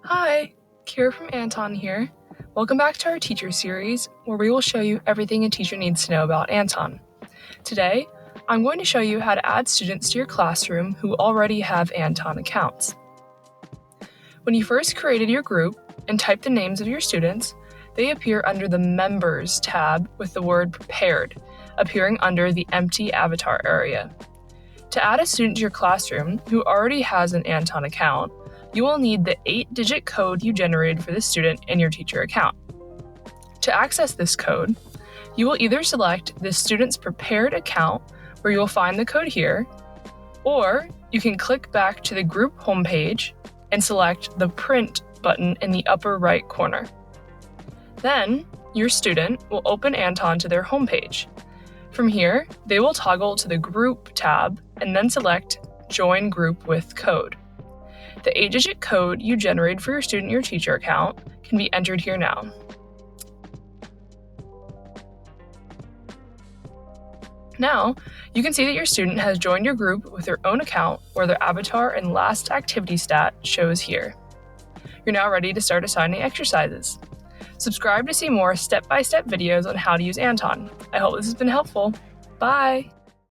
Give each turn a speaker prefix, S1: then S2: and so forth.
S1: Hi, Keira from Anton here. Welcome back to our teacher series, where we will show you everything a teacher needs to know about Anton. Today, I'm going to show you how to add students to your classroom who already have Anton accounts. When you first created your group and typed the names of your students, they appear under the Members tab with the word Prepared, appearing under the empty avatar area. To add a student to your classroom who already has an Anton account, you will need the 8-digit code you generated for the student in your teacher account. To access this code, you will either select the student's prepared account, where you will find the code here, or you can click back to the group homepage and select the Print button in the upper right corner. Then, your student will open Anton to their homepage. From here, they will toggle to the Group tab and then select Join Group with Code. The 8-digit code you generated for your student in your teacher account can be entered here now. Now, you can see that your student has joined your group with their own account, where their avatar and last activity stat shows here. You're now ready to start assigning exercises. Subscribe to see more step-by-step videos on how to use Anton. I hope this has been helpful. Bye!